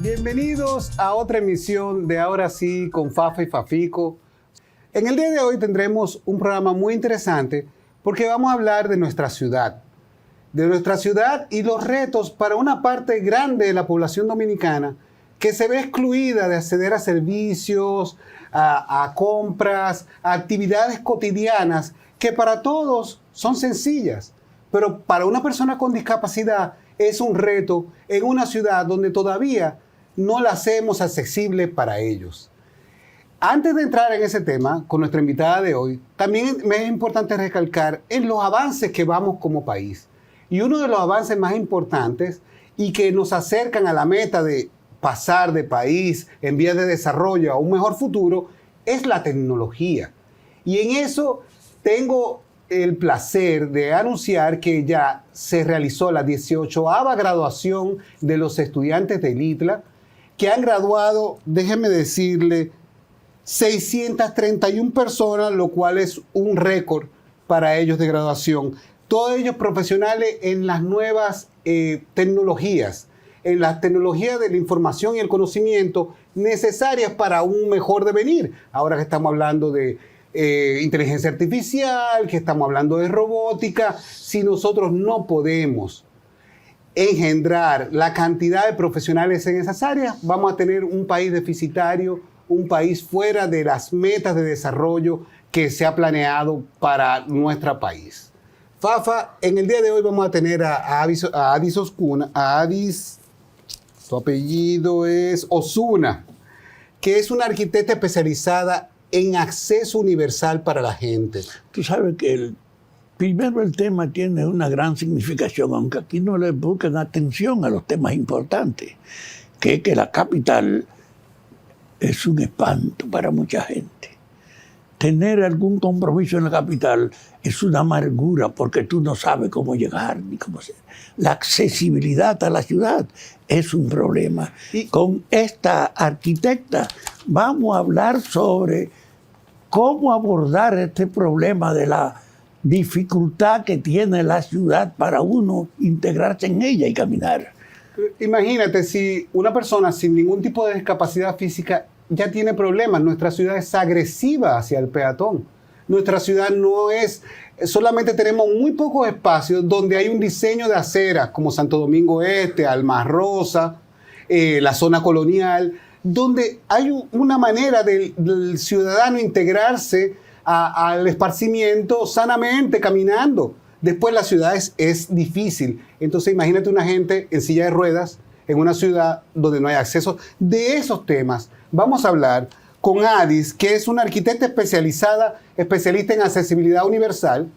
Bienvenidos a otra emisión de Ahora Sí con Fafa y Fafico. En el día de hoy tendremos un programa muy interesante porque vamos a hablar de nuestra ciudad y los retos para una parte grande de la población dominicana que se ve excluida de acceder a servicios, a compras, a actividades cotidianas que para todos son sencillas, pero para una persona con discapacidad es un reto en una ciudad donde todavía no la hacemos accesible para ellos. Antes de entrar en ese tema, con nuestra invitada de hoy, también me es importante recalcar en los avances que vamos como país. Y uno de los avances más importantes y que nos acercan a la meta de pasar de país en vías de desarrollo a un mejor futuro es la tecnología. Y en eso tengo el placer de anunciar que ya se realizó la 18ª graduación de los estudiantes del ITLA, que han graduado, déjenme decirle, 631 personas, lo cual es un récord para ellos de graduación. Todos ellos profesionales en las nuevas tecnologías, en las tecnologías de la información y el conocimiento necesarias para un mejor devenir. Ahora que estamos hablando de inteligencia artificial, que estamos hablando de robótica, si nosotros no podemos engendrar la cantidad de profesionales en esas áreas, vamos a tener un país deficitario, un país fuera de las metas de desarrollo que se ha planeado para nuestro país. Fafa, en el día de hoy vamos a tener a Adis Osuna, su apellido es Osuna, que es una arquitecta especializada en acceso universal para la gente. Tú sabes que primero el tema tiene una gran significación, aunque aquí no le busquen atención a los temas importantes, que es que la capital es un espanto para mucha gente. Tener algún compromiso en la capital es una amargura porque tú no sabes cómo llegar ni cómo hacer. La accesibilidad a la ciudad es un problema. Y con esta arquitecta vamos a hablar sobre cómo abordar este problema de la dificultad que tiene la ciudad para uno integrarse en ella y caminar. Imagínate, si una persona sin ningún tipo de discapacidad física ya tiene problemas, nuestra ciudad es agresiva hacia el peatón. Nuestra ciudad no es, solamente tenemos muy pocos espacios donde hay un diseño de aceras, como Santo Domingo Este, Alma Rosa, la zona colonial, donde hay una manera del ciudadano integrarse al esparcimiento sanamente, caminando. Después la ciudad es difícil. Entonces imagínate una gente en silla de ruedas en una ciudad donde no hay acceso. De esos temas vamos a hablar con Adis, que es una arquitecta especialista en accesibilidad universal,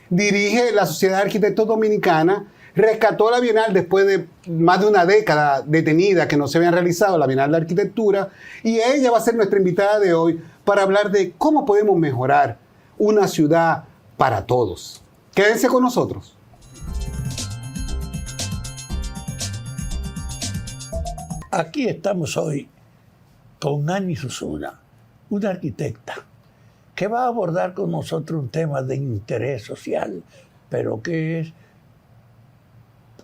dirige la Sociedad de Arquitectos Dominicana, rescató la Bienal después de más de una década detenida que no se habían realizado la Bienal de Arquitectura, y ella va a ser nuestra invitada de hoy para hablar de cómo podemos mejorar una ciudad para todos. Quédense con nosotros. Aquí estamos hoy con Adis Osuna, una arquitecta que va a abordar con nosotros un tema de interés social, pero que es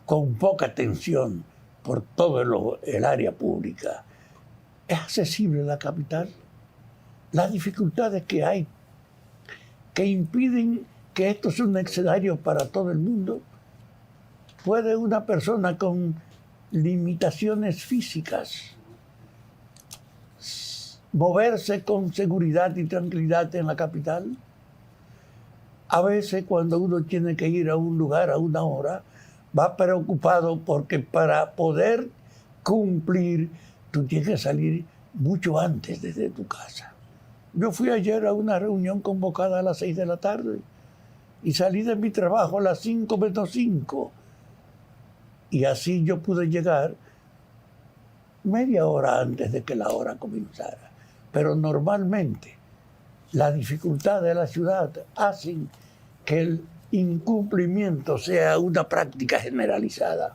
con poca atención por todo el área pública. ¿Es accesible la capital? Las dificultades que hay que impiden que esto sea un escenario para todo el mundo. ¿Puede una persona con limitaciones físicas moverse con seguridad y tranquilidad en la capital? A veces cuando uno tiene que ir a un lugar a una hora, va preocupado porque para poder cumplir tú tienes que salir mucho antes desde tu casa. Yo fui ayer a una reunión convocada a las 6 de la tarde y salí de mi trabajo a las 5 menos 5. Y así yo pude llegar media hora antes de que la hora comenzara. Pero normalmente las dificultades de la ciudad hacen que el incumplimiento sea una práctica generalizada.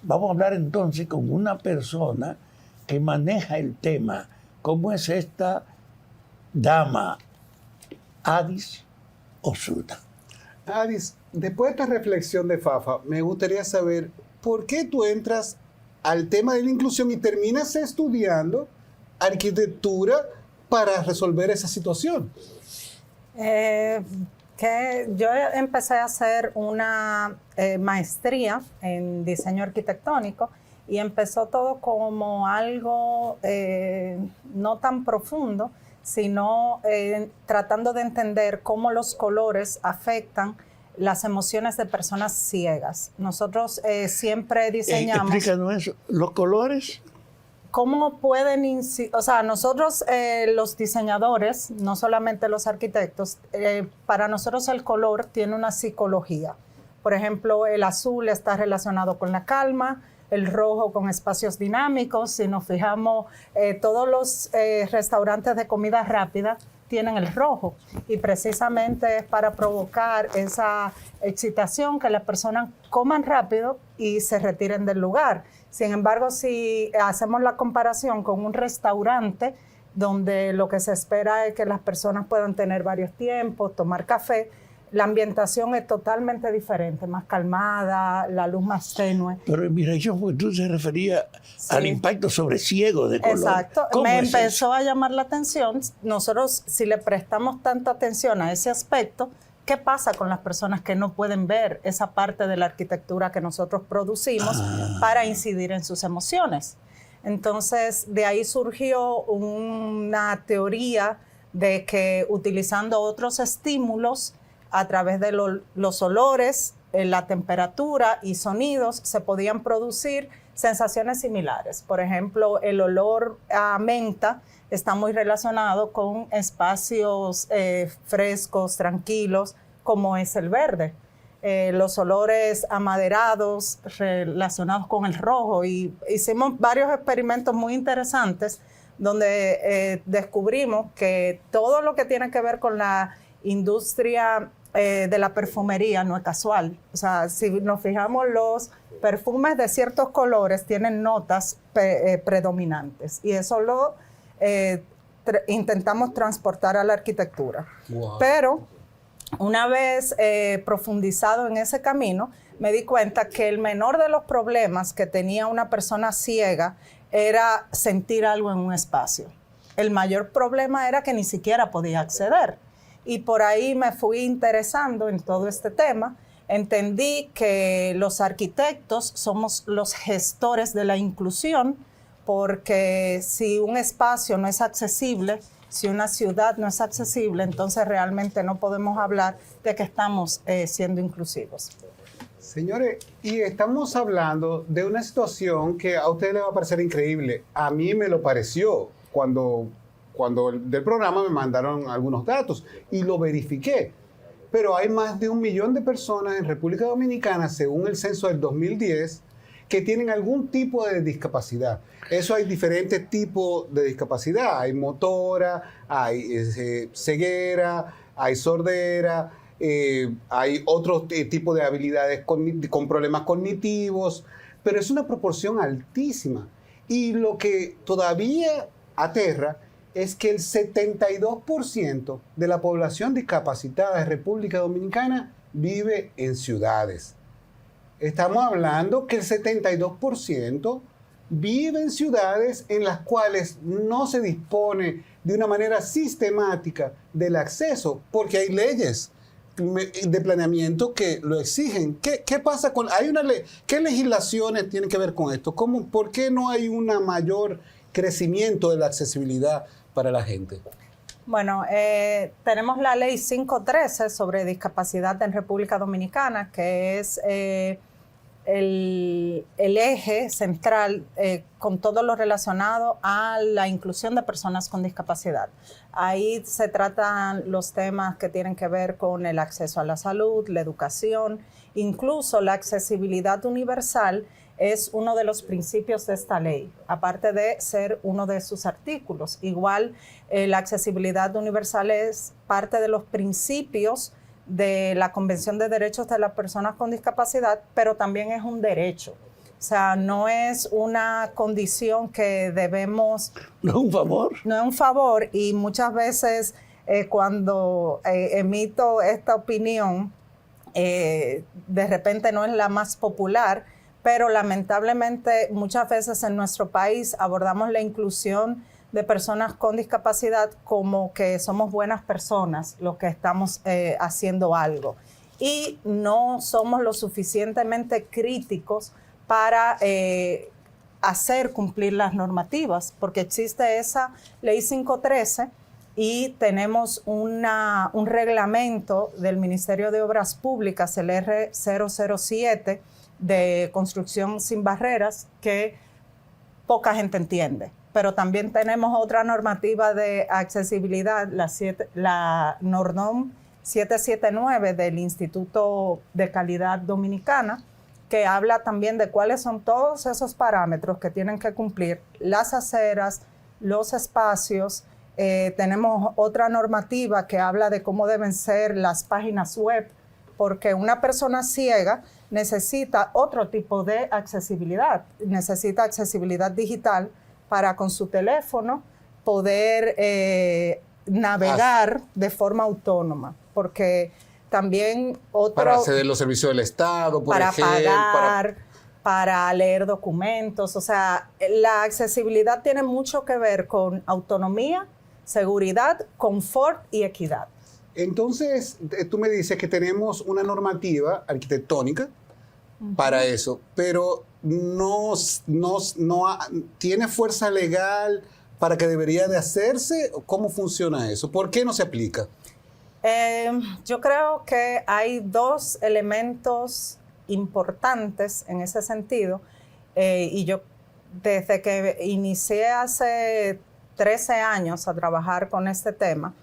Vamos a hablar entonces con una persona que maneja el tema, como es esta dama, Adis Osuna. Adis, después de esta reflexión de Fafa, me gustaría saber por qué tú entras al tema de la inclusión y terminas estudiando arquitectura para resolver esa situación. Que yo empecé a hacer una maestría en diseño arquitectónico y empezó todo como algo no tan profundo, sino tratando de entender cómo los colores afectan las emociones de personas ciegas. Nosotros siempre diseñamos... Explícanos eso. ¿Los colores? ¿Cómo pueden o sea, nosotros los diseñadores, no solamente los arquitectos, para nosotros el color tiene una psicología. Por ejemplo, el azul está relacionado con la calma, el rojo con espacios dinámicos. Si nos fijamos, todos los restaurantes de comida rápida tienen el rojo y precisamente es para provocar esa excitación, que las personas coman rápido y se retiren del lugar. Sin embargo, si hacemos la comparación con un restaurante donde lo que se espera es que las personas puedan tener varios tiempos, tomar café, la ambientación es totalmente diferente, más calmada, la luz más tenue. Pero en mi región, pues, tú se refería al impacto sobre ciegos de color. Exacto. ¿Cómo Me es empezó eso? a llamar la atención. Nosotros, si le prestamos tanta atención a ese aspecto, ¿qué pasa con las personas que no pueden ver esa parte de la arquitectura que nosotros producimos para incidir en sus emociones? Entonces, de ahí surgió una teoría de que utilizando otros estímulos a través de los olores, la temperatura y sonidos, se podían producir sensaciones similares. Por ejemplo, el olor a menta está muy relacionado con espacios frescos, tranquilos, como es el verde. Los olores amaderados relacionados con el rojo. Y hicimos varios experimentos muy interesantes donde descubrimos que todo lo que tiene que ver con la industria de la perfumería no es casual. O sea, si nos fijamos, los perfumes de ciertos colores tienen notas predominantes y eso lo intentamos transportar a la arquitectura. Wow. Pero una vez profundizado en ese camino, me di cuenta que el menor de los problemas que tenía una persona ciega era sentir algo en un espacio. El mayor problema era que ni siquiera podía acceder. Y por ahí me fui interesando en todo este tema. Entendí que los arquitectos somos los gestores de la inclusión, porque si un espacio no es accesible, si una ciudad no es accesible, entonces realmente no podemos hablar de que estamos siendo inclusivos. Señores, y estamos hablando de una situación que a ustedes les va a parecer increíble. A mí me lo pareció cuando del programa me mandaron algunos datos y lo verifiqué. Pero hay más de 1 millón de personas en República Dominicana, según el censo del 2010, que tienen algún tipo de discapacidad. Eso hay diferentes tipos de discapacidad. Hay motora, hay ceguera, hay sordera, hay otro tipo de habilidades con problemas cognitivos, pero es una proporción altísima. Y lo que todavía aterra es que el 72% de la población discapacitada de República Dominicana vive en ciudades. Estamos hablando que el 72% vive en ciudades en las cuales no se dispone de una manera sistemática del acceso, porque hay leyes de planeamiento que lo exigen. ¿Qué pasa con...? ¿Qué legislaciones tienen que ver con esto? ¿Por qué no hay un mayor crecimiento de la accesibilidad para la gente? Bueno, tenemos la ley 513 sobre discapacidad en República Dominicana, que es el eje central con todo lo relacionado a la inclusión de personas con discapacidad. Ahí se tratan los temas que tienen que ver con el acceso a la salud, la educación, incluso la accesibilidad universal es uno de los principios de esta ley, aparte de ser uno de sus artículos. Igual, la accesibilidad universal es parte de los principios de la Convención de Derechos de las Personas con Discapacidad, pero también es un derecho. O sea, no es una condición que debemos... No es un favor. No es un favor, y muchas veces cuando emito esta opinión, de repente no es la más popular, pero lamentablemente muchas veces en nuestro país abordamos la inclusión de personas con discapacidad como que somos buenas personas los que estamos haciendo algo y no somos lo suficientemente críticos para hacer cumplir las normativas, porque existe esa ley 513 y tenemos un reglamento del Ministerio de Obras Públicas, el R007, de construcción sin barreras, que poca gente entiende. Pero también tenemos otra normativa de accesibilidad, la NORDOM 779 del Instituto de Calidad Dominicana, que habla también de cuáles son todos esos parámetros que tienen que cumplir las aceras, los espacios. Tenemos otra normativa que habla de cómo deben ser las páginas web, porque una persona ciega necesita otro tipo de accesibilidad, necesita accesibilidad digital para con su teléfono poder navegar de forma autónoma, porque también para acceder a los servicios del Estado, por ejemplo. Para pagar, para leer documentos. O sea, la accesibilidad tiene mucho que ver con autonomía, seguridad, confort y equidad. Entonces, tú me dices que tenemos una normativa arquitectónica para eso, pero no tiene fuerza legal para que debería de hacerse. ¿Cómo funciona eso? ¿Por qué no se aplica? Yo creo que hay dos elementos importantes en ese sentido, y yo desde que inicié hace 13 años a trabajar con este tema,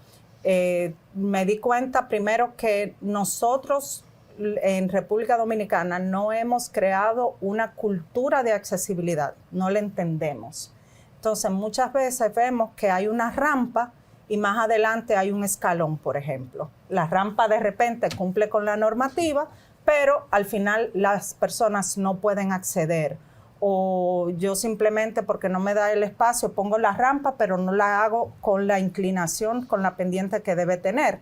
me di cuenta primero que nosotros en República Dominicana no hemos creado una cultura de accesibilidad, no la entendemos. Entonces muchas veces vemos que hay una rampa y más adelante hay un escalón, por ejemplo. La rampa de repente cumple con la normativa, pero al final las personas no pueden acceder. O yo simplemente porque no me da el espacio pongo la rampa, pero no la hago con la inclinación, con la pendiente que debe tener.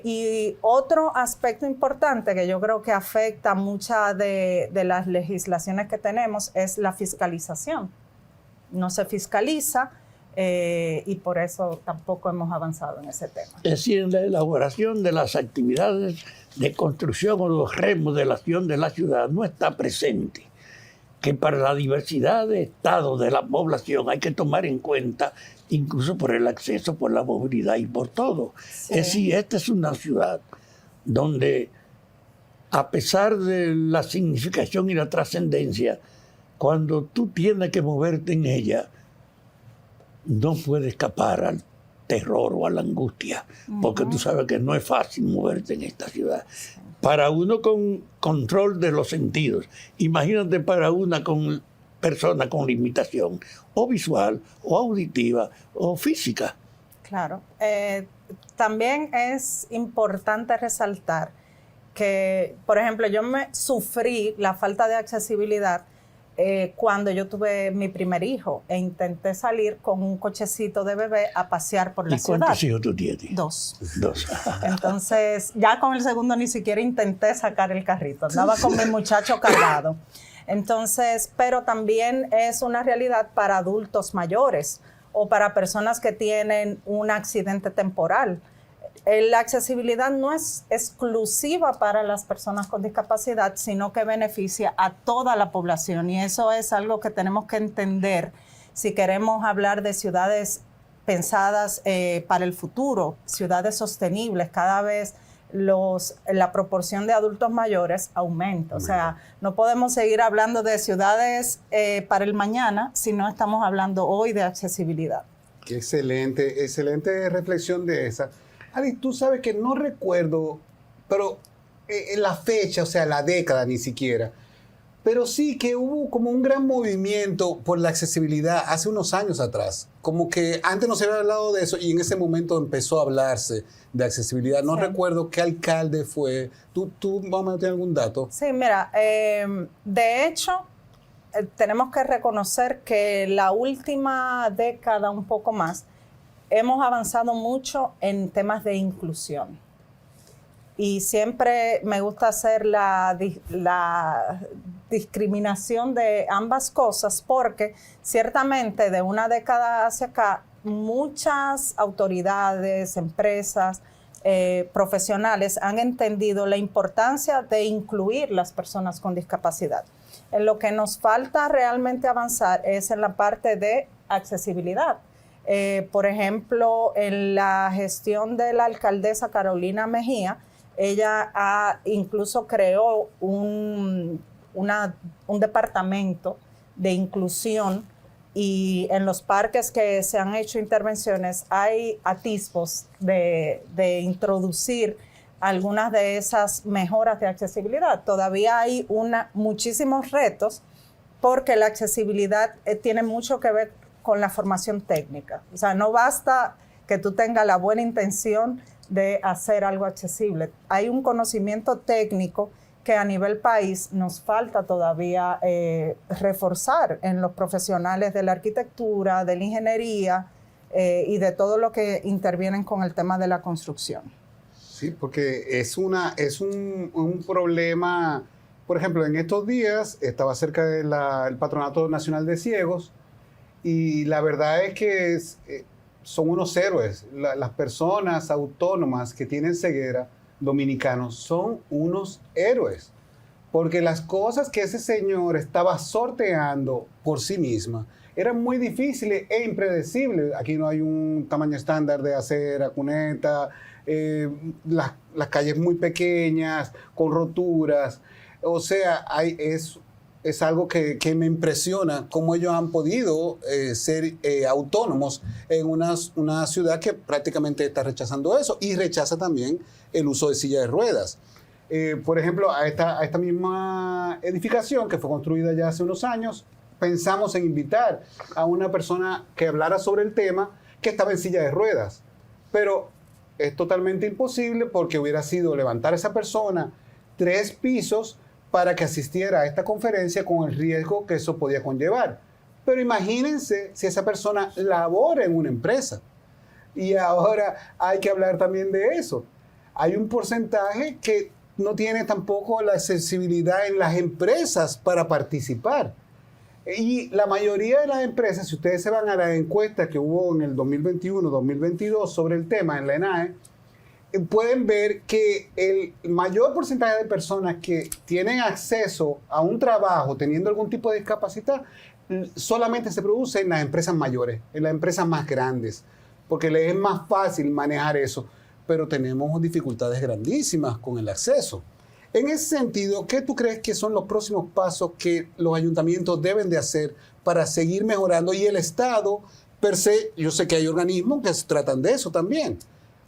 Y otro aspecto importante que yo creo que afecta muchas de las legislaciones que tenemos es la fiscalización. No se fiscaliza y por eso tampoco hemos avanzado en ese tema. Es decir, en la elaboración de las actividades de construcción o de remodelación de la ciudad no está presente que para la diversidad de estados de la población hay que tomar en cuenta, incluso por el acceso, por la movilidad y por todo. Sí. Es decir, esta es una ciudad donde, a pesar de la significación y la trascendencia, cuando tú tienes que moverte en ella, no puedes escapar al terror o a la angustia, porque tú sabes que no es fácil moverte en esta ciudad. Para uno con control de los sentidos, imagínate para una persona con limitación, o visual, o auditiva, o física. Claro. También es importante resaltar que, por ejemplo, yo sufrí la falta de accesibilidad cuando yo tuve mi primer hijo e intenté salir con un cochecito de bebé a pasear por la ciudad. ¿Y cuántos hijos tú tienes? 2. 2. Entonces, ya con el segundo ni siquiera intenté sacar el carrito. Andaba con mi muchacho cargado. Entonces, pero también es una realidad para adultos mayores o para personas que tienen un accidente temporal. La accesibilidad no es exclusiva para las personas con discapacidad, sino que beneficia a toda la población. Y eso es algo que tenemos que entender si queremos hablar de ciudades pensadas para el futuro, ciudades sostenibles. Cada vez la proporción de adultos mayores aumenta. O sea, no podemos seguir hablando de ciudades para el mañana si no estamos hablando hoy de accesibilidad. Qué excelente reflexión de esa. Adi, tú sabes que no recuerdo, pero en la fecha, o sea, la década ni siquiera, pero sí que hubo como un gran movimiento por la accesibilidad hace unos años atrás. Como que antes no se había hablado de eso y en ese momento empezó a hablarse de accesibilidad. No recuerdo qué alcalde fue. ¿Tú vamos a tener algún dato? Sí, mira, de hecho, tenemos que reconocer que la última década, un poco más, hemos avanzado mucho en temas de inclusión. y siempre me gusta hacer la discriminación de ambas cosas, porque ciertamente de una década hacia acá muchas autoridades, empresas, profesionales han entendido la importancia de incluir las personas con discapacidad. En lo que nos falta realmente avanzar es en la parte de accesibilidad. Por ejemplo, en la gestión de la alcaldesa Carolina Mejía, ella incluso creó un departamento de inclusión, y en los parques que se han hecho intervenciones hay atisbos de introducir algunas de esas mejoras de accesibilidad. Todavía hay muchísimos retos, porque la accesibilidad tiene mucho que ver con la formación técnica. O sea, no basta que tú tengas la buena intención de hacer algo accesible. Hay un conocimiento técnico que a nivel país nos falta todavía reforzar en los profesionales de la arquitectura, de la ingeniería y de todo lo que intervienen con el tema de la construcción. Sí, porque es un problema. Por ejemplo, en estos días estaba cerca del Patronato Nacional de Ciegos, y la verdad es que son unos héroes. Las personas autónomas que tienen ceguera, dominicanos, son unos héroes, porque las cosas que ese señor estaba sorteando por sí misma eran muy difíciles e impredecibles. Aquí no hay un tamaño estándar de acera, cuneta, las calles muy pequeñas, con roturas. O sea, es algo que me impresiona, cómo ellos han podido ser autónomos en una ciudad que prácticamente está rechazando eso, y rechaza también el uso de silla de ruedas. Por ejemplo, a esta misma edificación, que fue construida ya hace unos años, pensamos en invitar a una persona que hablara sobre el tema, que estaba en silla de ruedas. Pero es totalmente imposible, porque hubiera sido levantar a esa persona 3 pisos para que asistiera a esta conferencia, con el riesgo que eso podía conllevar. Pero imagínense si esa persona labora en una empresa. Y ahora hay que hablar también de eso. Hay un porcentaje que no tiene tampoco la accesibilidad en las empresas para participar. Y la mayoría de las empresas, si ustedes se van a la encuesta que hubo en el 2021-2022 sobre el tema en la ENAE, pueden ver que el mayor porcentaje de personas que tienen acceso a un trabajo teniendo algún tipo de discapacidad solamente se produce en las empresas mayores, en las empresas más grandes, porque les es más fácil manejar eso, pero tenemos dificultades grandísimas con el acceso. En ese sentido, ¿qué tú crees que son los próximos pasos que los ayuntamientos deben de hacer para seguir mejorando? Y el Estado, per se, yo sé que hay organismos que se tratan de eso también,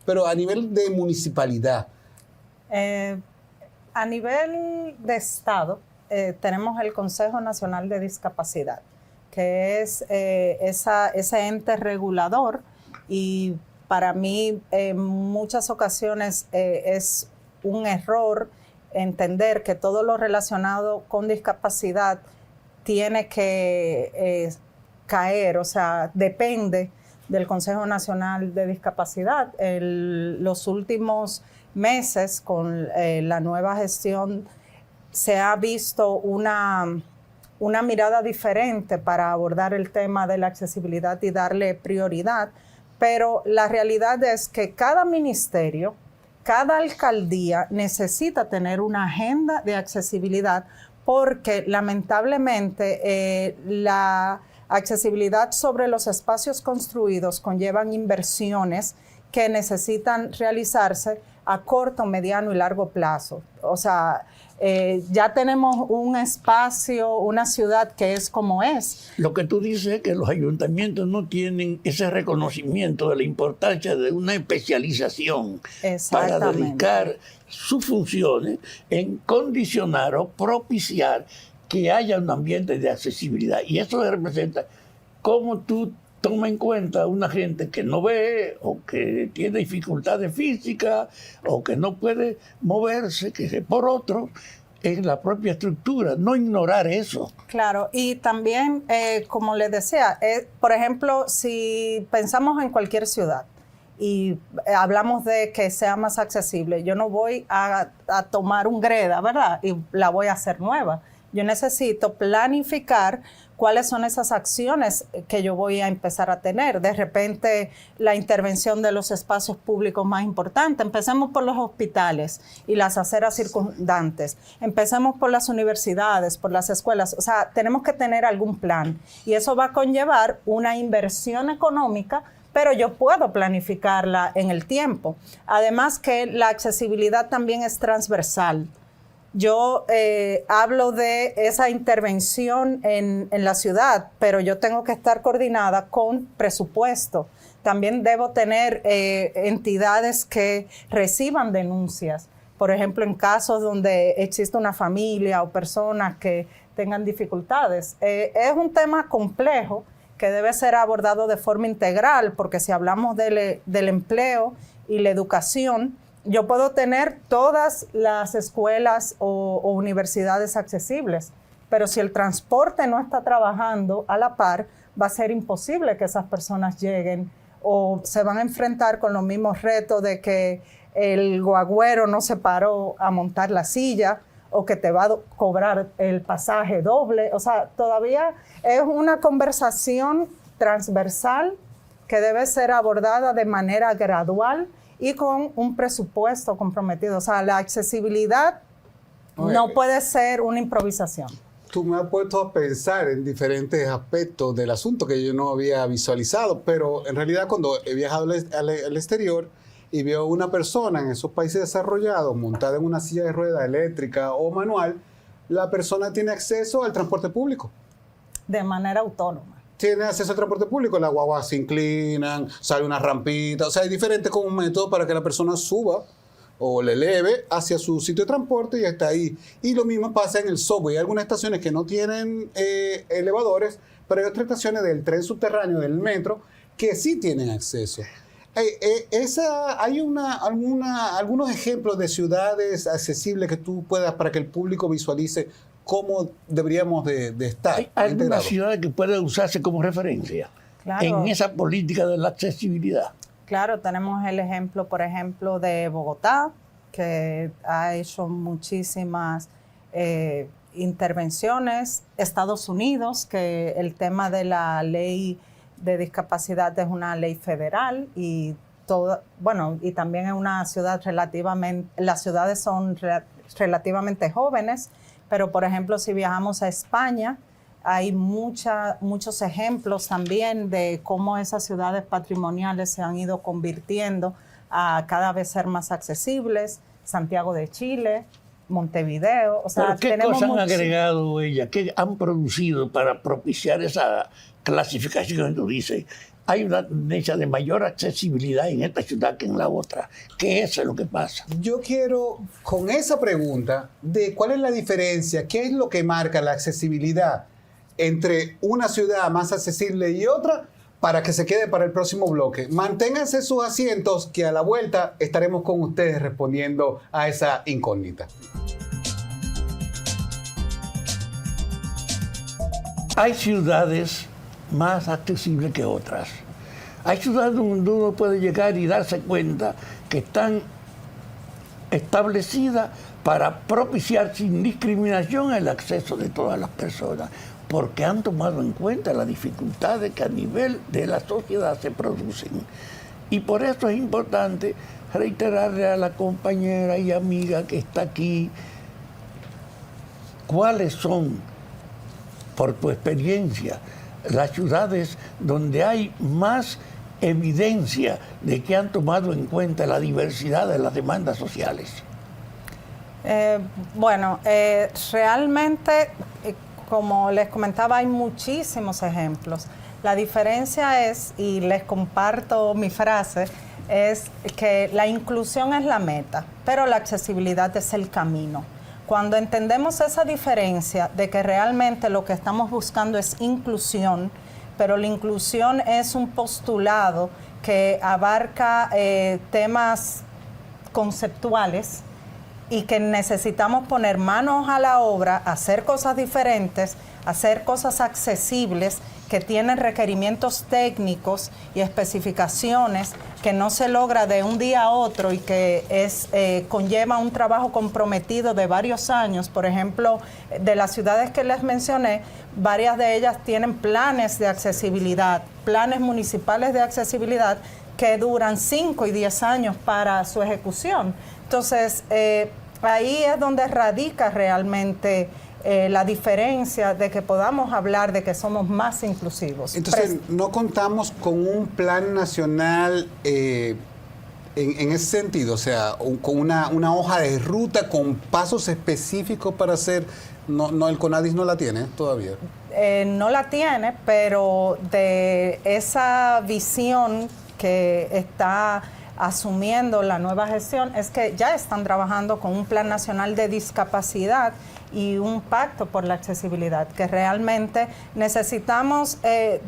pero a nivel de municipalidad. A nivel de Estado, tenemos el Consejo Nacional de Discapacidad, que es ese ente regulador, y para mí en muchas ocasiones es un error entender que todo lo relacionado con discapacidad tiene que caer, o sea, depende del Consejo Nacional de Discapacidad. Los últimos meses, con la nueva gestión, se ha visto una mirada diferente para abordar el tema de la accesibilidad y darle prioridad, pero la realidad es que cada ministerio, cada alcaldía necesita tener una agenda de accesibilidad, porque lamentablemente la accesibilidad sobre los espacios construidos conllevan inversiones que necesitan realizarse a corto, mediano y largo plazo. O sea, ya tenemos un espacio, una ciudad que es como es. Lo que tú dices es que los ayuntamientos no tienen ese reconocimiento de la importancia de una especialización para dedicar sus funciones en condicionar o propiciar que haya un ambiente de accesibilidad. Y eso representa cómo tú tomas en cuenta a una gente que no ve, o que tiene dificultades físicas, o que no puede moverse, que es por otro, en la propia estructura, no ignorar eso. Claro, y también, como les decía, por ejemplo, si pensamos en cualquier ciudad y hablamos de que sea más accesible, yo no voy a tomar un greda, ¿verdad? Y la voy a hacer nueva. Yo necesito planificar cuáles son esas acciones que yo voy a empezar a tener. De repente, la intervención de los espacios públicos más importantes. Empecemos por los hospitales y las aceras circundantes. Empecemos por las universidades, por las escuelas. O sea, tenemos que tener algún plan. Y eso va a conllevar una inversión económica, pero yo puedo planificarla en el tiempo. Además que la accesibilidad también es transversal. Yo hablo de esa intervención en la ciudad, pero yo tengo que estar coordinada con presupuesto. También debo tener entidades que reciban denuncias. Por ejemplo, en casos donde existe una familia o personas que tengan dificultades. Es un tema complejo que debe ser abordado de forma integral, porque si hablamos del empleo y la educación, yo puedo tener todas las escuelas o universidades accesibles, pero si el transporte no está trabajando a la par, va a ser imposible que esas personas lleguen o se van a enfrentar con los mismos retos de que el guagüero no se paró a montar la silla o que te va a cobrar el pasaje doble. O sea, todavía es una conversación transversal que debe ser abordada de manera gradual y con un presupuesto comprometido. O sea, la accesibilidad no puede ser una improvisación. Tú me has puesto a pensar en diferentes aspectos del asunto que yo no había visualizado, pero en realidad cuando he viajado al exterior y veo una persona en esos países desarrollados montada en una silla de ruedas eléctrica o manual, la persona tiene acceso al transporte público. De manera autónoma. Tiene acceso al transporte público, las guaguas se inclinan, sale una rampita, o sea, hay diferentes como métodos para que la persona suba o le eleve hacia su sitio de transporte y está ahí. Y lo mismo pasa en el subway. Hay algunas estaciones que no tienen elevadores, pero hay otras estaciones del tren subterráneo, del metro, que sí tienen acceso. Hay algunos ejemplos de ciudades accesibles que tú puedas para que el público visualice cómo deberíamos de estar. Hay algunas ciudades que pueden usarse como referencia en esa política de la accesibilidad. Claro, tenemos el ejemplo, por ejemplo, de Bogotá, que ha hecho muchísimas intervenciones. Estados Unidos, que el tema de la ley de discapacidad es una ley federal y y también es una ciudad las ciudades son relativamente jóvenes, pero por ejemplo, si viajamos a España, hay muchos ejemplos también de cómo esas ciudades patrimoniales se han ido convirtiendo a cada vez ser más accesibles. Santiago de Chile, Montevideo. O sea, ¿qué cosas han agregado ella? ¿Qué han producido para propiciar esa clasificación que tú dices? Hay una tendencia de mayor accesibilidad en esta ciudad que en la otra. ¿Qué es lo que pasa? Yo quiero, con esa pregunta, de cuál es la diferencia, qué es lo que marca la accesibilidad entre una ciudad más accesible y otra, para que se quede para el próximo bloque. Manténganse sus asientos, que a la vuelta estaremos con ustedes respondiendo a esa incógnita. Hay ciudades más accesibles que otras. Hay ciudades donde uno puede llegar y darse cuenta que están establecidas para propiciar sin discriminación el acceso de todas las personas, porque han tomado en cuenta las dificultades que a nivel de la sociedad se producen. Y por eso es importante reiterarle a la compañera y amiga que está aquí cuáles son, por tu experiencia, las ciudades donde hay más evidencia de que han tomado en cuenta la diversidad de las demandas sociales. Realmente, como les comentaba, hay muchísimos ejemplos. La diferencia es, y les comparto mi frase, es que la inclusión es la meta, pero la accesibilidad es el camino. Cuando entendemos esa diferencia de que realmente lo que estamos buscando es inclusión, pero la inclusión es un postulado que abarca temas conceptuales y que necesitamos poner manos a la obra, hacer cosas diferentes, hacer cosas accesibles, que tienen requerimientos técnicos y especificaciones que no se logra de un día a otro y que conlleva un trabajo comprometido de varios años. Por ejemplo, de las ciudades que les mencioné, varias de ellas tienen planes de accesibilidad, planes municipales de accesibilidad que duran 5 y 10 años para su ejecución. Entonces, ahí es donde radica realmente la diferencia de que podamos hablar de que somos más inclusivos. Entonces, no contamos con un plan nacional en ese sentido, o sea, con una hoja de ruta, con pasos específicos para hacer. No, el CONADIS no la tiene todavía. No la tiene, pero de esa visión que está asumiendo la nueva gestión es que ya están trabajando con un plan nacional de discapacidad y un pacto por la accesibilidad, que realmente necesitamos.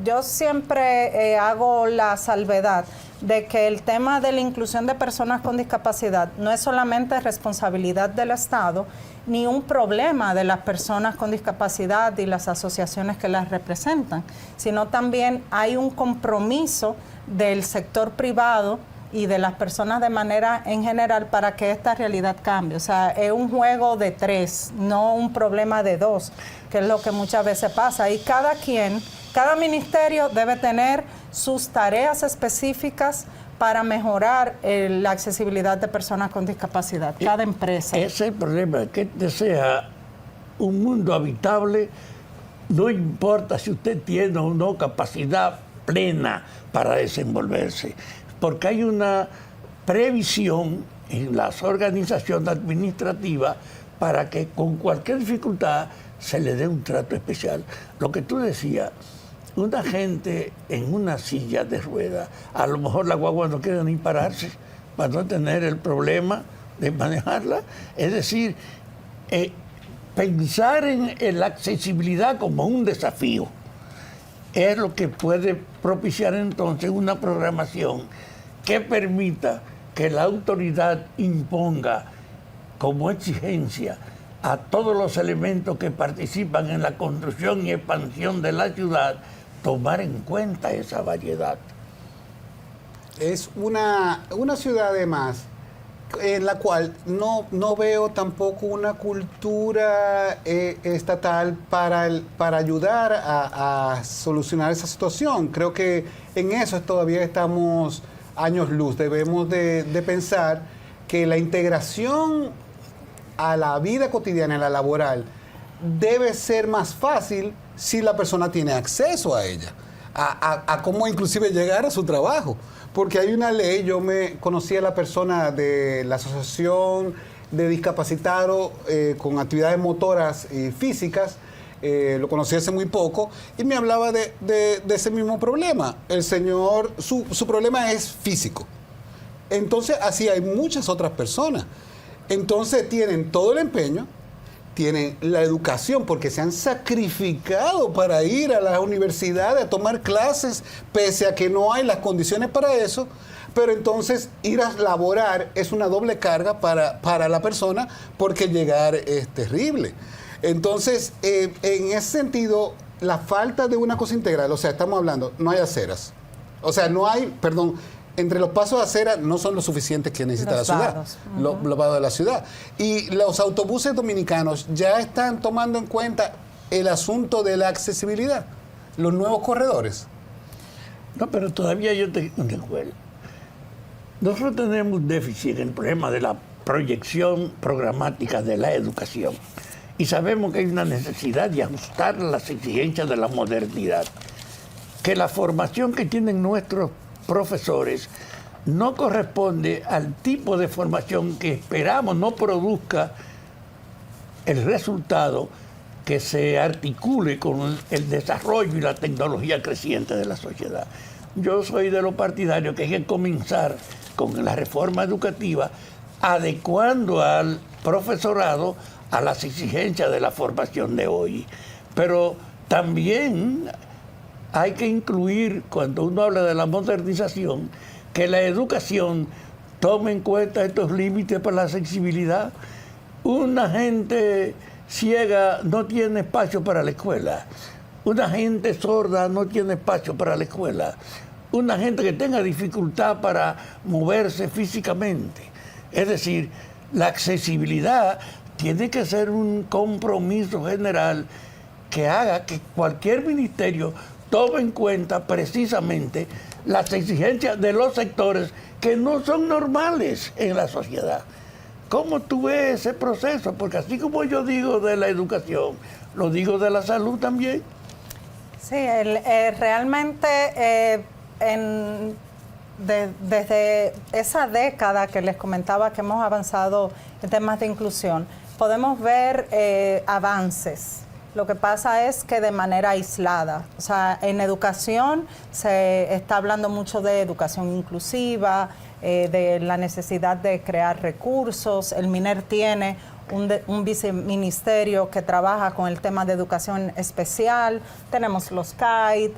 Yo siempre hago la salvedad de que el tema de la inclusión de personas con discapacidad no es solamente responsabilidad del Estado, ni un problema de las personas con discapacidad y las asociaciones que las representan, sino también hay un compromiso del sector privado y de las personas de manera en general para que esta realidad cambie. O sea, es un juego de 3, no un problema de 2, que es lo que muchas veces pasa. Y cada ministerio debe tener sus tareas específicas para mejorar la accesibilidad de personas con discapacidad, cada empresa. Ese es el problema, que desea un mundo habitable, no importa si usted tiene o no capacidad plena para desenvolverse, porque hay una previsión en las organizaciones administrativas para que con cualquier dificultad se le dé un trato especial. Lo que tú decías, una gente en una silla de ruedas, a lo mejor la guagua no quiere ni pararse para no tener el problema de manejarla. Es decir, pensar en la accesibilidad como un desafío es lo que puede propiciar entonces una programación que permita que la autoridad imponga como exigencia a todos los elementos que participan en la construcción y expansión de la ciudad, tomar en cuenta esa variedad. Es una ciudad además en la cual no veo tampoco una cultura estatal para ayudar a solucionar esa situación. Creo que en eso todavía estamos años luz. Debemos de pensar que la integración a la vida cotidiana, a la laboral, debe ser más fácil si la persona tiene acceso a ella, a cómo inclusive llegar a su trabajo. Porque hay una ley, yo conocí a la persona de la Asociación de Discapacitados con actividades motoras y físicas, lo conocí hace muy poco, y me hablaba de ese mismo problema. El señor, su problema es físico. Entonces, así hay muchas otras personas. Entonces, tienen todo el empeño, tienen la educación, porque se han sacrificado para ir a las universidades a tomar clases, pese a que no hay las condiciones para eso, pero entonces ir a laborar es una doble carga para la persona, porque llegar es terrible. Entonces, en ese sentido, la falta de una cosa integral, o sea, estamos hablando, no hay aceras, o sea, no hay, perdón, entre los pasos de acera no son lo suficientes que necesita la ciudad, los vados de la ciudad. Y los autobuses dominicanos ya están tomando en cuenta el asunto de la accesibilidad, los nuevos corredores. No, pero todavía yo te recuerdo. Nosotros tenemos un déficit en el problema de la proyección programática de la educación. Y sabemos que hay una necesidad de ajustar las exigencias de la modernidad. Que la formación que tienen nuestros profesores no corresponde al tipo de formación que esperamos no produzca el resultado que se articule con el desarrollo y la tecnología creciente de la sociedad. Yo soy de los partidarios que hay que comenzar con la reforma educativa adecuando al profesorado a las exigencias de la formación de hoy. Pero también hay que incluir, cuando uno habla de la modernización, que la educación tome en cuenta estos límites para la accesibilidad. Una gente ciega no tiene espacio para la escuela. Una gente sorda no tiene espacio para la escuela. Una gente que tenga dificultad para moverse físicamente. Es decir, la accesibilidad tiene que ser un compromiso general que haga que cualquier ministerio tome en cuenta precisamente las exigencias de los sectores que no son normales en la sociedad. ¿Cómo tú ves ese proceso? Porque así como yo digo de la educación, lo digo de la salud también. Sí, realmente desde esa década que les comentaba que hemos avanzado en temas de inclusión, podemos ver avances. Lo que pasa es que de manera aislada. O sea, en educación se está hablando mucho de educación inclusiva, de la necesidad de crear recursos. El MINER tiene un viceministerio que trabaja con el tema de educación especial. Tenemos los CAIT,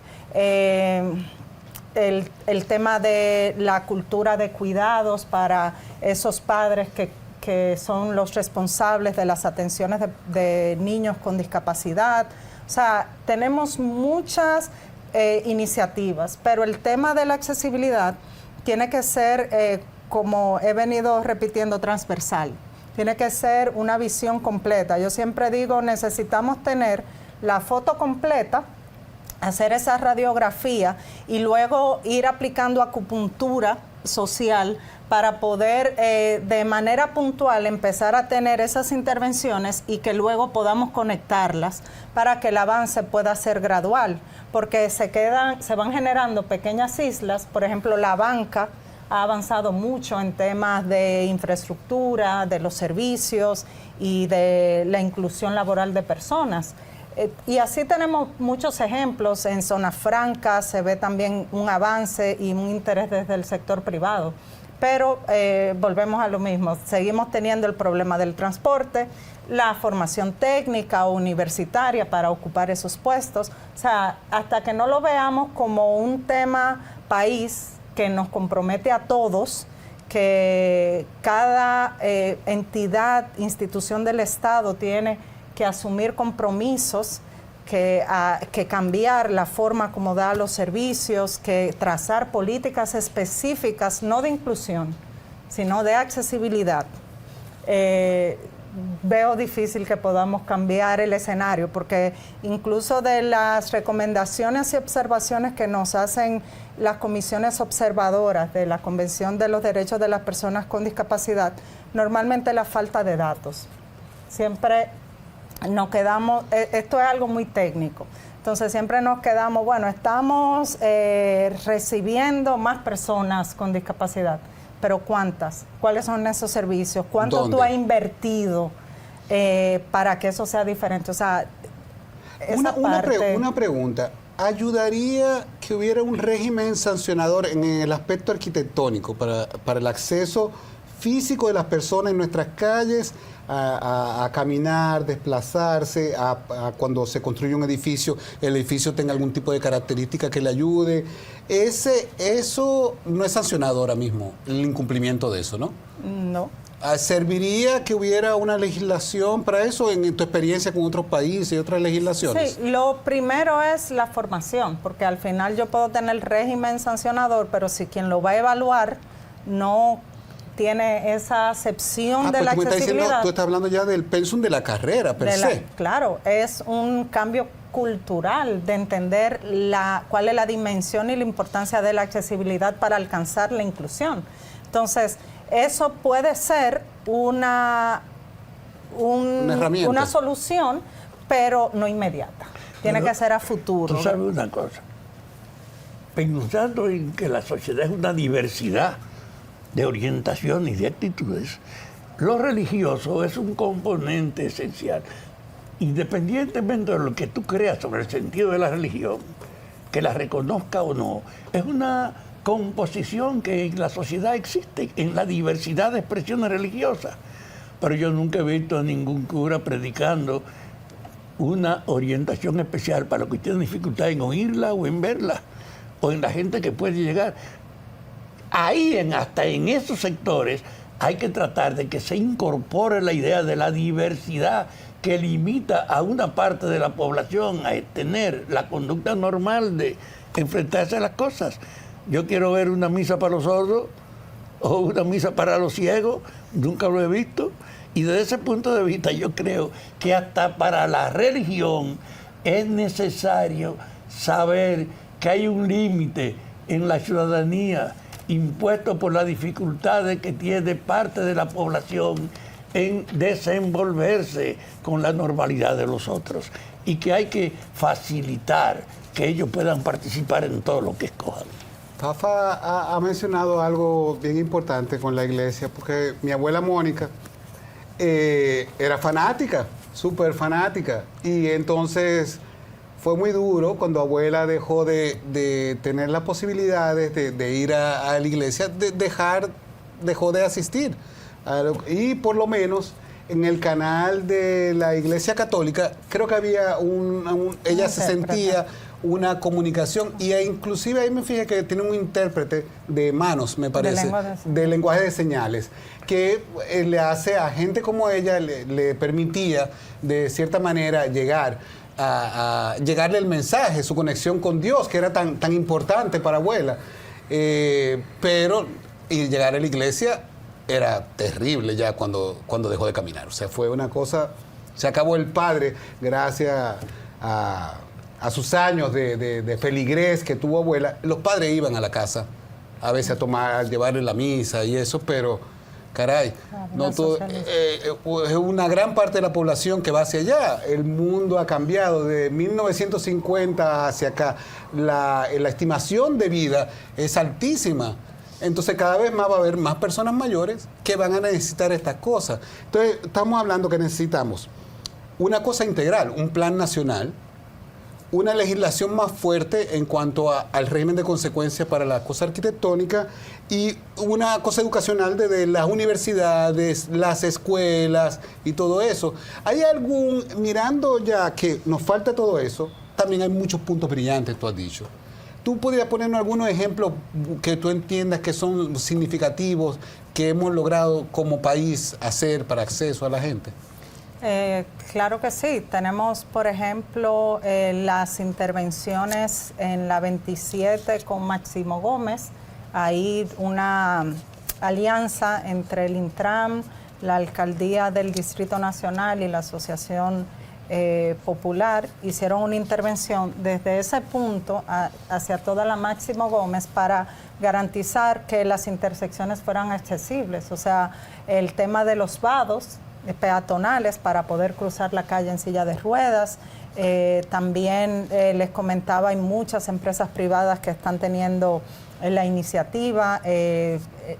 el tema de la cultura de cuidados para esos padres que son los responsables de las atenciones de niños con discapacidad. O sea, tenemos muchas iniciativas, pero el tema de la accesibilidad tiene que ser, como he venido repitiendo, transversal. Tiene que ser una visión completa. Yo siempre digo, necesitamos tener la foto completa, hacer esa radiografía y luego ir aplicando acupuntura social para poder de manera puntual empezar a tener esas intervenciones y que luego podamos conectarlas para que el avance pueda ser gradual, porque se van generando pequeñas islas. Por ejemplo, la banca ha avanzado mucho en temas de infraestructura, de los servicios y de la inclusión laboral de personas. Y así tenemos muchos ejemplos. En zonas francas se ve también un avance y un interés desde el sector privado. Pero volvemos a lo mismo, seguimos teniendo el problema del transporte, la formación técnica o universitaria para ocupar esos puestos. O sea, hasta que no lo veamos como un tema país que nos compromete a todos, que cada entidad, institución del Estado tiene que asumir compromisos, que cambiar la forma como da los servicios, que trazar políticas específicas, no de inclusión, sino de accesibilidad. Veo difícil que podamos cambiar el escenario, porque incluso de las recomendaciones y observaciones que nos hacen las comisiones observadoras de la Convención de los Derechos de las Personas con Discapacidad, normalmente la falta de datos. Siempre nos quedamos, esto es algo muy técnico, entonces siempre nos quedamos, bueno, estamos recibiendo más personas con discapacidad, pero ¿cuántas? ¿Cuáles son esos servicios? ¿Cuánto ¿Dónde? tú has invertido para que eso sea diferente? O sea, una pregunta. ¿Ayudaría que hubiera un régimen sancionador en el aspecto arquitectónico para el acceso físico de las personas en nuestras calles a caminar, desplazarse, cuando se construye un edificio, el edificio tenga algún tipo de característica que le ayude? Eso no es sancionado ahora mismo, el incumplimiento de eso, ¿no? No. ¿Serviría que hubiera una legislación para eso en tu experiencia con otros países y otras legislaciones? Sí, lo primero es la formación, porque al final yo puedo tener el régimen sancionador, pero si quien lo va a evaluar no tiene esa acepción de la accesibilidad. Tú estás hablando ya del pensum de la carrera per se. Claro, es un cambio cultural de entender cuál es la dimensión y la importancia de la accesibilidad para alcanzar la inclusión. Entonces, eso puede ser una herramienta, una solución, pero no inmediata. Tiene que ser a futuro. Tú sabes una cosa, pensando en que la sociedad es una diversidad de orientación y de actitudes, lo religioso es un componente esencial. Independientemente de lo que tú creas sobre el sentido de la religión, que la reconozca o no, es una composición que en la sociedad existe, en la diversidad de expresiones religiosas. Pero yo nunca he visto a ningún cura predicando una orientación especial para los que tienen dificultad en oírla o en verla, o en la gente que puede llegar. Ahí, hasta en esos sectores, hay que tratar de que se incorpore la idea de la diversidad que limita a una parte de la población a tener la conducta normal de enfrentarse a las cosas. Yo quiero ver una misa para los sordos o una misa para los ciegos, nunca lo he visto. Y desde ese punto de vista yo creo que hasta para la religión es necesario saber que hay un límite en la ciudadanía impuesto por las dificultades que tiene parte de la población en desenvolverse con la normalidad de los otros, y que hay que facilitar que ellos puedan participar en todo lo que escojan. Fafa ha mencionado algo bien importante con la iglesia, porque mi abuela Mónica era fanática, súper fanática, y entonces fue muy duro cuando abuela dejó de tener las posibilidades de ir a la iglesia, dejó de asistir. Y por lo menos en el canal de la Iglesia Católica creo que había ella se sentía una comunicación, y inclusive ahí me fijé que tiene un intérprete de manos, me parece, de lenguaje de señales, que le hace a gente como ella, le permitía de cierta manera llegarle el mensaje, su conexión con Dios, que era tan importante para abuela. Pero llegar a la iglesia era terrible ya cuando dejó de caminar. O sea, fue una cosa, se acabó el padre gracias a sus años de feligrés que tuvo abuela. Los padres iban a la casa a veces a llevarle la misa y eso, pero caray, no todo, es una gran parte de la población que va hacia allá. El mundo ha cambiado de 1950 hacia acá. La estimación de vida es altísima. Entonces cada vez más va a haber más personas mayores que van a necesitar estas cosas. Entonces estamos hablando que necesitamos una cosa integral, un plan nacional, una legislación más fuerte en cuanto al régimen de consecuencias para la cosa arquitectónica, y una cosa educacional desde las universidades, las escuelas y todo eso. ¿Hay mirando ya que nos falta todo eso, también hay muchos puntos brillantes, tú has dicho? ¿Tú podrías ponernos algunos ejemplos que tú entiendas que son significativos, que hemos logrado como país hacer para acceso a la gente? Claro que sí. Tenemos, por ejemplo, las intervenciones en la 27 con Máximo Gómez. Hay una alianza entre el Intram, la Alcaldía del Distrito Nacional y la Asociación Popular. Hicieron una intervención desde ese punto hacia toda la Máximo Gómez para garantizar que las intersecciones fueran accesibles. O sea, el tema de los vados peatonales para poder cruzar la calle en silla de ruedas. También les comentaba, hay muchas empresas privadas que están teniendo la iniciativa.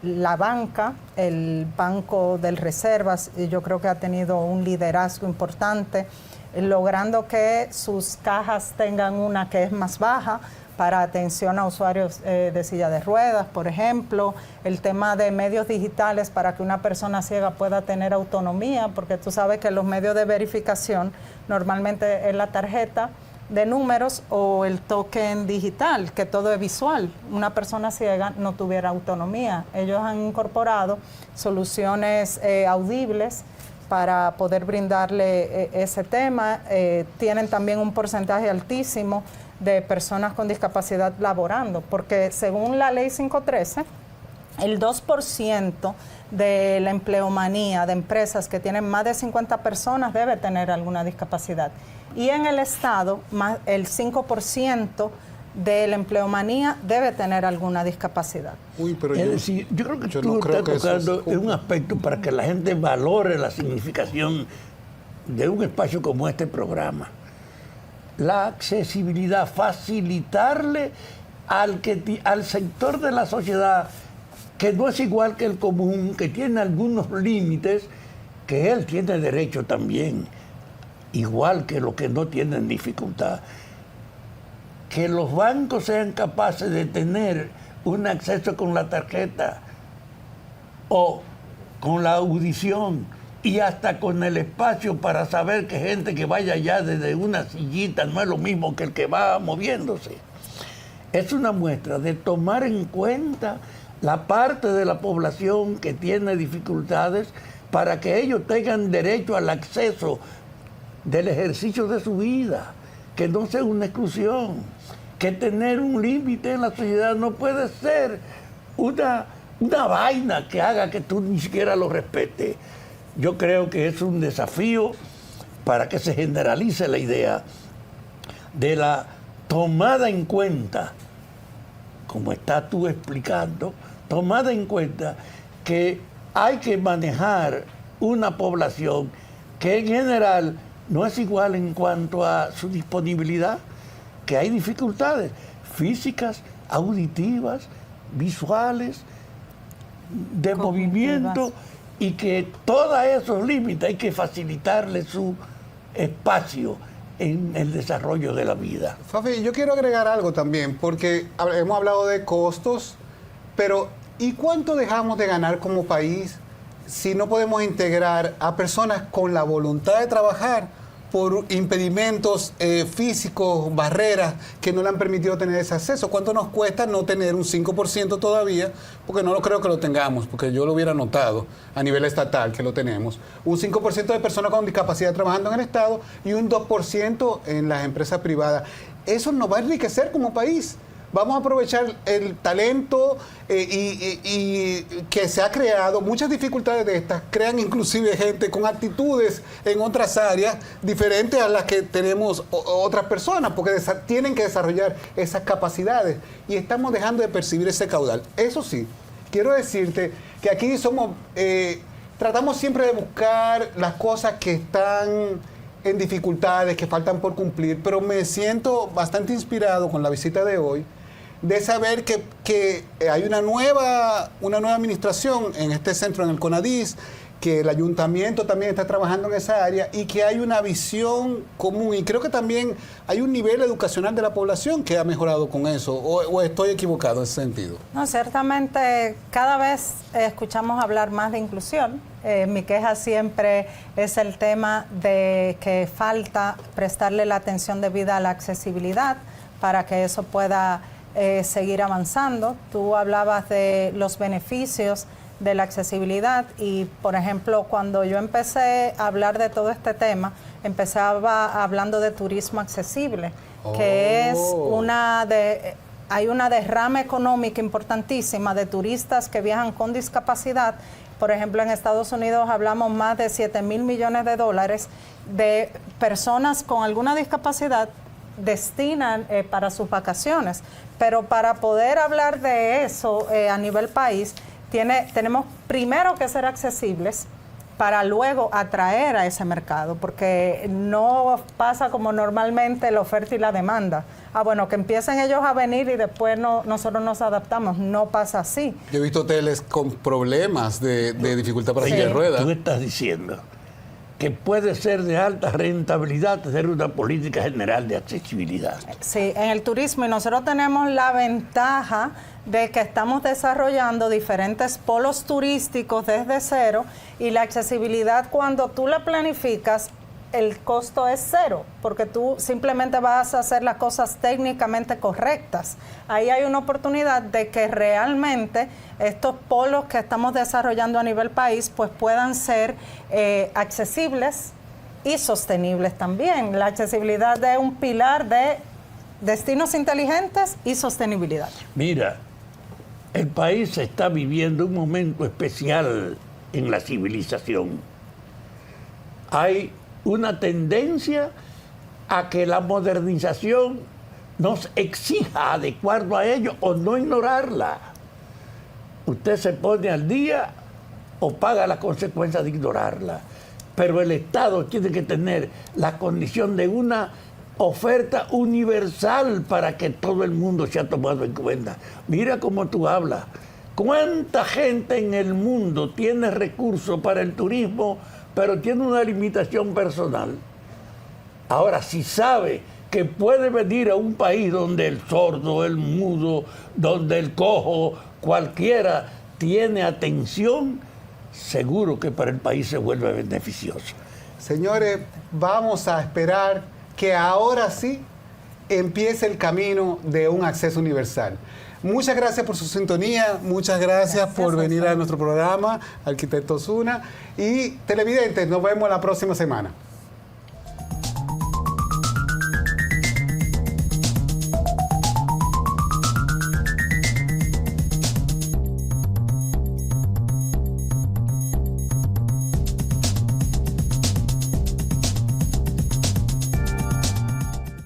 La banca, el Banco de Reservas, yo creo que ha tenido un liderazgo importante, logrando que sus cajas tengan una que es más baja para atención a usuarios de silla de ruedas, por ejemplo, el tema de medios digitales para que una persona ciega pueda tener autonomía, porque tú sabes que los medios de verificación normalmente es la tarjeta de números o el token digital, que todo es visual. Una persona ciega no tuviera autonomía. Ellos han incorporado soluciones audibles para poder brindarle ese tema. Tienen también un porcentaje altísimo de personas con discapacidad laborando, porque según la ley 513, el 2% de la empleomanía de empresas que tienen más de 50 personas debe tener alguna discapacidad. Y en el Estado, el 5% de la empleomanía debe tener alguna discapacidad. Uy, pero es decir, yo creo que tú estás tocando un aspecto para que la gente valore la significación de un espacio como este programa. La accesibilidad, facilitarle al sector de la sociedad que no es igual que el común, que tiene algunos límites, que él tiene derecho también, igual que los que no tienen dificultad. Que los bancos sean capaces de tener un acceso con la tarjeta o con la audición y hasta con el espacio para saber que gente que vaya allá desde una sillita no es lo mismo que el que va moviéndose. Es una muestra de tomar en cuenta la parte de la población que tiene dificultades para que ellos tengan derecho al acceso del ejercicio de su vida, que no sea una exclusión, que tener un límite en la sociedad no puede ser una vaina que haga que tú ni siquiera lo respetes. Yo creo que es un desafío para que se generalice la idea de la tomada en cuenta, como estás tú explicando, tomada en cuenta que hay que manejar una población que en general no es igual en cuanto a su disponibilidad, que hay dificultades físicas, auditivas, visuales, de movimiento, y que todos esos límites hay que facilitarle su espacio en el desarrollo de la vida. Fafi, yo quiero agregar algo también, porque hemos hablado de costos, pero ¿y cuánto dejamos de ganar como país si no podemos integrar a personas con la voluntad de trabajar por impedimentos físicos, barreras que no le han permitido tener ese acceso? ¿Cuánto nos cuesta no tener un 5% todavía? Porque no lo creo que lo tengamos, porque yo lo hubiera notado a nivel estatal que lo tenemos. Un 5% de personas con discapacidad trabajando en el Estado y un 2% en las empresas privadas. Eso nos va a enriquecer como país. Vamos a aprovechar el talento y que se ha creado. Muchas dificultades de estas crean inclusive gente con actitudes en otras áreas diferentes a las que tenemos otras personas, porque tienen que desarrollar esas capacidades y estamos dejando de percibir ese caudal. Eso sí, quiero decirte que aquí tratamos siempre de buscar las cosas que están en dificultades, que faltan por cumplir, pero me siento bastante inspirado con la visita de hoy, de saber que hay una nueva administración en este centro, en el CONADIS, que el ayuntamiento también está trabajando en esa área y que hay una visión común. Y creo que también hay un nivel educacional de la población que ha mejorado con eso. ¿O estoy equivocado en ese sentido? No, ciertamente cada vez escuchamos hablar más de inclusión. Mi queja siempre es el tema de que falta prestarle la atención debida a la accesibilidad para que eso pueda seguir avanzando. Tú hablabas de los beneficios de la accesibilidad y, por ejemplo, cuando yo empecé a hablar de todo este tema, empezaba hablando de turismo accesible, que es hay una derrama económica importantísima de turistas que viajan con discapacidad. Por ejemplo, en Estados Unidos hablamos más de $7,000 millones de personas con alguna discapacidad destinan para sus vacaciones. Pero para poder hablar de eso a nivel país, tenemos primero que ser accesibles para luego atraer a ese mercado, porque no pasa como normalmente la oferta y la demanda. Bueno, que empiecen ellos a venir y después nosotros nos adaptamos. No pasa así. Yo he visto hoteles con problemas de dificultad para silla de ruedas. Tú estás diciendo que puede ser de alta rentabilidad tener una política general de accesibilidad. Sí, en el turismo, y nosotros tenemos la ventaja de que estamos desarrollando diferentes polos turísticos desde cero, y la accesibilidad, cuando tú la planificas, el costo es cero, porque tú simplemente vas a hacer las cosas técnicamente correctas. Ahí hay una oportunidad de que realmente estos polos que estamos desarrollando a nivel país pues puedan ser accesibles y sostenibles también. La accesibilidad es un pilar de destinos inteligentes y sostenibilidad. Mira, el país está viviendo un momento especial en la civilización. Hay una tendencia a que la modernización nos exija adecuarnos a ello o no ignorarla. Usted se pone al día o paga las consecuencias de ignorarla. Pero el Estado tiene que tener la condición de una oferta universal para que todo el mundo sea tomado en cuenta. Mira cómo tú hablas. ¿Cuánta gente en el mundo tiene recursos para el turismo, pero tiene una limitación personal? Ahora, si sabe que puede venir a un país donde el sordo, el mudo, donde el cojo, cualquiera tiene atención, seguro que para el país se vuelve beneficioso. Señores, vamos a esperar que ahora sí empiece el camino de un acceso universal. Muchas gracias por su sintonía, muchas gracias por venir a nuestro programa, arquitecto Osuna, y televidentes, nos vemos la próxima semana.